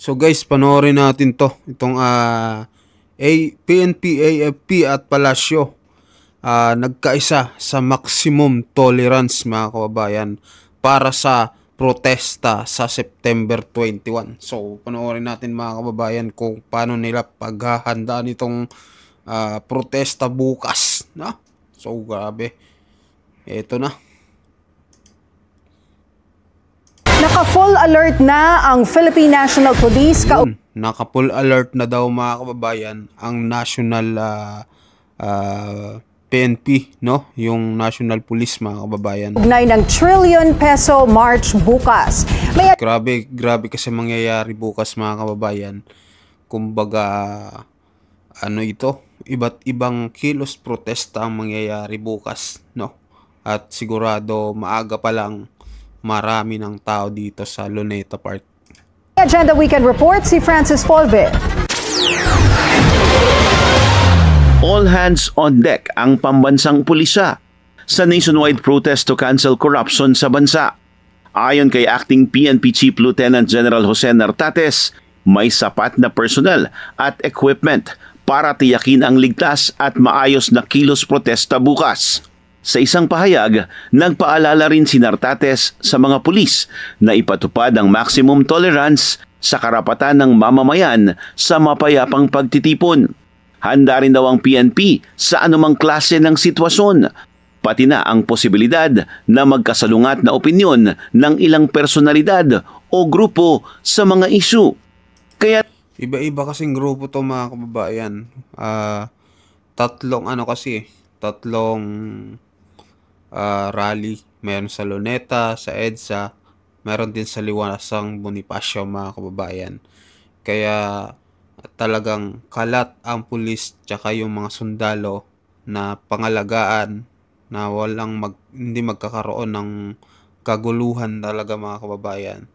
So guys, panoorin natin to. Itong PNP, AFP at Palasyo nagkaisa sa maximum tolerance mga kababayan para sa protesta sa September 21. So panoorin natin mga kababayan kung paano nila paghahandaan itong protesta bukas. Na? So grabe. Ito na. Naka-full alert na ang Philippine National Police. Naka-full alert na daw mga kababayan ang National PNP, no? Yung National Police mga kababayan. Ugnay ng trillion peso march bukas. Grabe kasi mangyayari bukas mga kababayan. Kumbaga, ano ito? Iba't ibang kilos protesta ang mangyayari bukas, no? At sigurado maaga pa lang marami ng tao dito sa Luneta Park. Agenda Weekend Report, si Francis Polve. All hands on deck ang pambansang pulisya sa nationwide protest to cancel corruption sa bansa. Ayon kay Acting PNP Chief Lieutenant General Jose Nartates, may sapat na personnel at equipment para tiyakin ang ligtas at maayos na kilos protesta bukas. Sa isang pahayag, nagpaalala rin si Nartates sa mga pulis na ipatupad ang maximum tolerance sa karapatan ng mamamayan sa mapayapang pagtitipon. Handa rin daw ang PNP sa anumang klase ng sitwasyon, pati na ang posibilidad na magkasalungat na opinyon ng ilang personalidad o grupo sa mga isyu. Kaya iba-iba kasing grupo to mga kababayan. Tatlong rally. Meron sa Luneta, sa EDSA, meron din sa Liwanasang Bonifacio mga kababayan. Kaya talagang kalat ang pulis tsaka yung mga sundalo na pangalagaan na hindi magkakaroon ng kaguluhan talaga mga kababayan.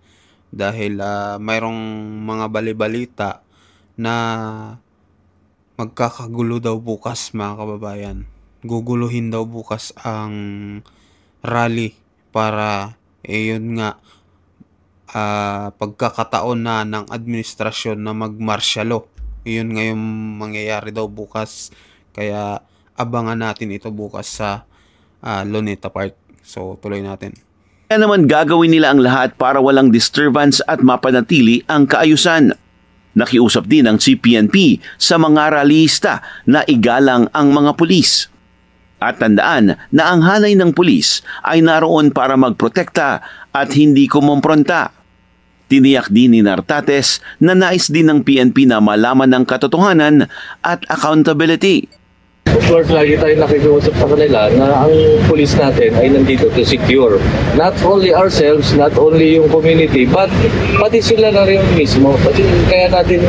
Dahil mayroong mga balibalita na magkakagulo daw bukas mga kababayan. Guguluhin daw bukas ang rally para yun nga pagkakataon na ng administrasyon na magmarsyalo. Yun nga yung mangyayari daw bukas. Kaya abangan natin ito bukas sa Luneta Park. So tuloy natin. Kaya naman gagawin nila ang lahat para walang disturbance at mapanatili ang kaayusan. Nakiusap din ang CPNP sa mga rallyista na igalang ang mga pulis. At tandaan na ang hanay ng pulis ay naroon para magprotekta at hindi kumompronta. Tiniyak din ni Nartates na nais din ng PNP na malaman ng katotohanan at accountability. Of course, lagi tayo nakikiusap sa kanila na ang police natin ay nandito to secure. Not only ourselves, not only yung community, but pati sila na rin mismo. Pati kaya natin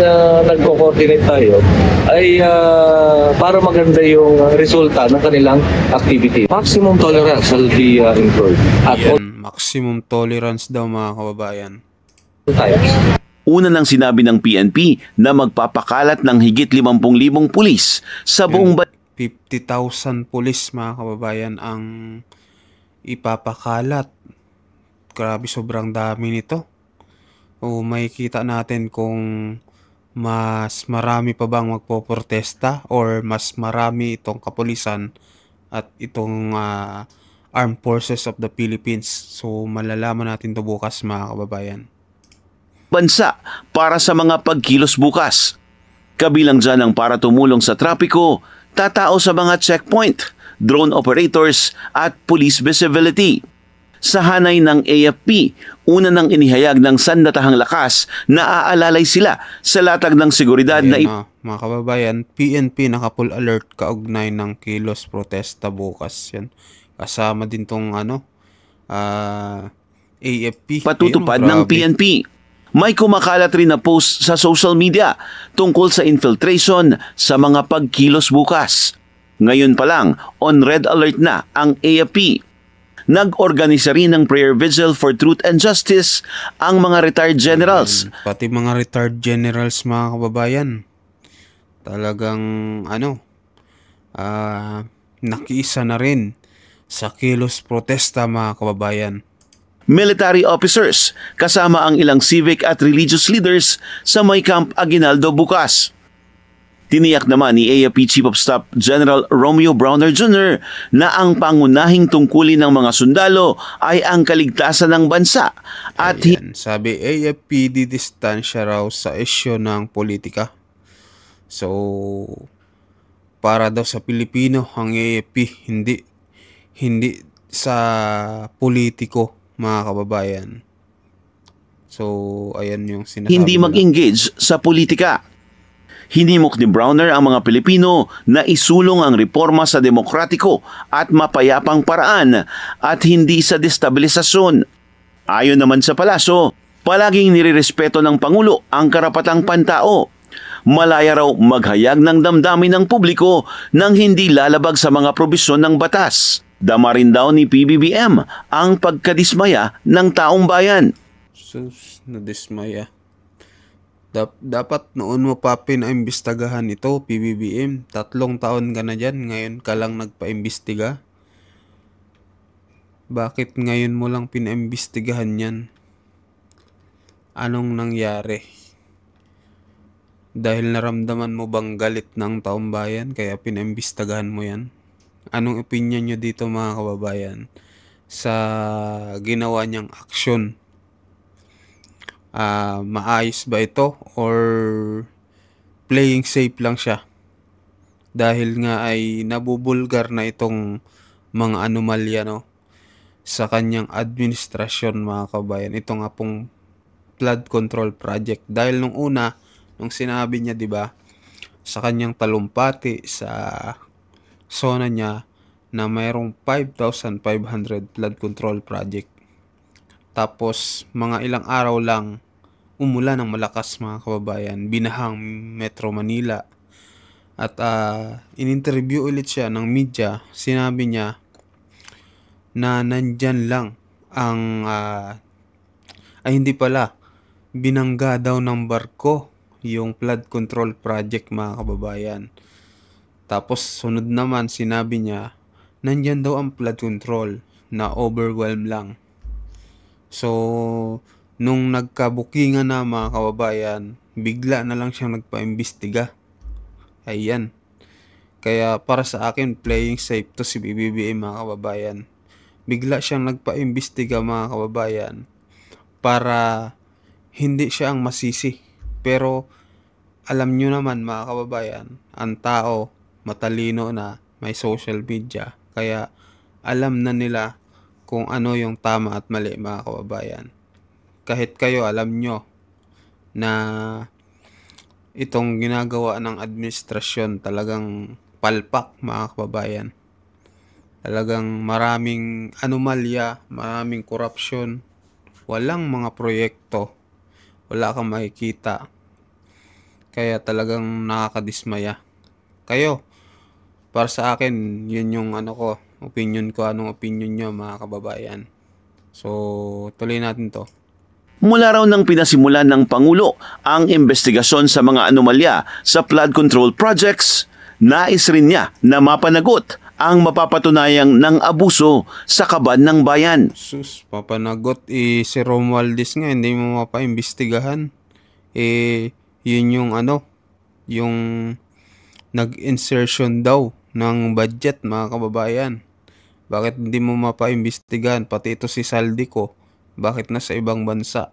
nagko-coordinate tayo ay para maganda yung resulta ng kanilang activity. Maximum tolerance will be employed. Maximum tolerance daw mga kababayan. Una nang sinabi ng PNP na magpapakalat ng higit 50,000 pulis sa buong bansa. 50,000 pulis mga kababayan ang ipapakalat. Grabe, sobrang dami nito. O makikita natin kung mas marami pa bang magpoprotesta or mas marami itong kapulisan at itong Armed Forces of the Philippines. So malalaman natin to bukas mga kababayan. Bansa para sa mga pagkilos bukas. Kabilang dyan ang para tumulong sa trapiko, tatao sa mga checkpoint, drone operators at police visibility. Sa hanay ng AFP, una nang inihayag ng sandatahang lakas na aalalay sila sa latag ng seguridad na mga kababayan, PNP naka-full alert kaugnay ng kilos protesta bukas. Yan. Kasama din tong AFP. Patutupad ng PNP. May kumakalat rin na post sa social media tungkol sa infiltration sa mga pagkilos bukas. Ngayon pa lang, on red alert na ang AFP. Nag-organisa rin ng prayer vigil for truth and justice ang mga retired generals. Pati mga retired generals mga kababayan. Talagang nakiisa na rin sa kilos protesta mga kababayan. military officers kasama ang ilang civic at religious leaders sa may Camp Aguinaldo bukas. Tiniyak naman ni AFP Chief of Staff General Romeo Browner Jr. na ang pangunahing tungkulin ng mga sundalo ay ang kaligtasan ng bansa at sabi AFP didistansya raw sa isyu ng politika. So, para daw sa Pilipino ang AFP, hindi sa politiko, mga kababayan. So, ayan yung sinasabi hindi nila. mag-engage sa politika. Hinimok ni Browner ang mga Pilipino na isulong ang reforma sa demokratiko at mapayapang paraan at hindi sa destabilisasyon. Ayon naman sa palasyo, palaging nirerespeto ng Pangulo ang karapatang pantao. Malaya raw maghayag ng damdamin ng publiko nang hindi lalabag sa mga probisyon ng batas. Dama rin daw ni PBBM ang pagkadismaya ng taong bayan. Sus, nadismaya. Dapat noon mo pa pinaimbestagahan ito, PBBM. 3 taon ka na dyan, ngayon ka lang nagpaimbestiga. Bakit ngayon mo lang pinaimbestigahan yan? Anong nangyari? Dahil naramdaman mo bang galit ng taong bayan, kaya pinaimbestagahan mo yan? Anong opinion nyo dito, mga kababayan, sa ginawa niyang aksyon? Maayos ba ito or playing safe lang siya? Dahil nga ay nabubulgar na itong mga anomalya, no, sa kanyang administrasyon, mga kabayan. Ito nga pong flood control project. Dahil nung una, nung sinabi niya, 'di ba, sa kanyang talumpati sa zona niya na mayroong 5,500 flood control project. Tapos, mga ilang araw lang, umulan ng malakas, mga kababayan. Binahang Metro Manila. At in-interview ulit siya ng media. Sinabi niya na nandyan lang ang... hindi pala. Binangga daw ng barko yung flood control project, mga kababayan. Tapos, sunod naman, sinabi niya, nandyan daw ang flood control na overwhelm lang. So, nung nagkabukingan na, mga kababayan, bigla na lang siyang nagpaimbestiga. Ayan. Kaya para sa akin, playing safe to si BBM, mga kababayan. Bigla siyang nagpaimbestiga, mga kababayan, para hindi siya ang masisi. Pero, alam nyo naman, mga kababayan, ang tao, matalino na, may social media. Kaya, alam na nila kung ano yung tama at mali, mga kababayan. Kahit kayo alam nyo na itong ginagawa ng administrasyon talagang palpak, mga kababayan. Talagang maraming anomalya, maraming korupsyon, walang mga proyekto, wala kang makikita. Kaya talagang nakakadismaya. Kayo, para sa akin, yun yung opinion ko, anong opinion nyo, mga kababayan. So, tuloy natin to. Mula raw nang pinasimulan ng Pangulo ang investigasyon sa mga anomalya sa flood control projects, nais rin niya na mapanagot ang mapapatunayang ng abuso sa kaban ng bayan. Sus, papanagot si Romualdez nga, hindi mo mapaimbestigahan. Yun yung yung nag-insertion daw ng budget, mga kababayan. Bakit hindi mo mapaimbestigahan? Pati ito si Saldico, bakit nasa ibang bansa?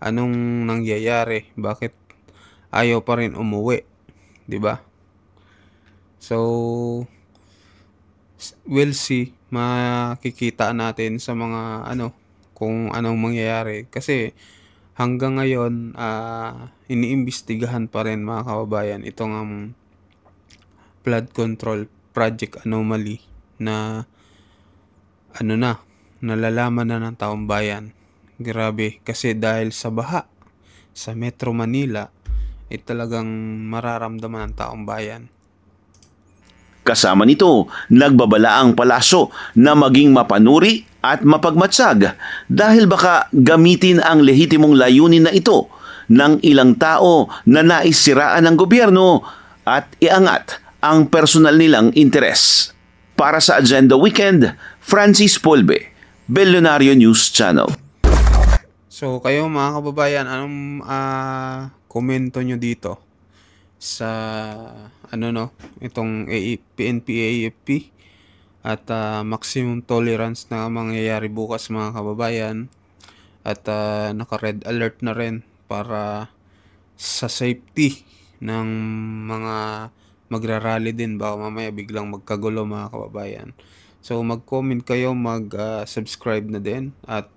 Anong nangyayari? Bakit ayaw pa rin umuwi? 'Di ba? So, we'll see. Makikita natin sa mga kung anong mangyayari. Kasi hanggang ngayon, iniimbestigahan pa rin, mga kababayan, itong flood control project anomaly na nalalaman na ng taong bayan. Grabe, kasi dahil sa baha sa Metro Manila, talagang mararamdaman ng taong bayan. Kasama nito, nagbabala ang palasyo na maging mapanuri at mapagmatsag dahil baka gamitin ang lehitimong layunin na ito ng ilang tao na nais siraan ng gobyerno at iangat ang personal nilang interes. Para sa Agenda Weekend, Francis Polbe, Billionario News Channel. So kayo mga kababayan, anong komento nyo dito sa itong PNP AFP at maximum tolerance na mangyayari bukas mga kababayan, at naka-red alert na rin para sa safety ng mga magrarally din, baka mamaya biglang magkagulo mga kababayan. So mag-comment kayo, mag-subscribe na din at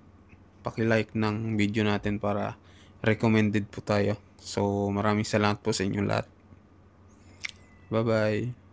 paki-like ng video natin para recommended po tayo. So maraming salamat po sa inyong lahat. Bye bye.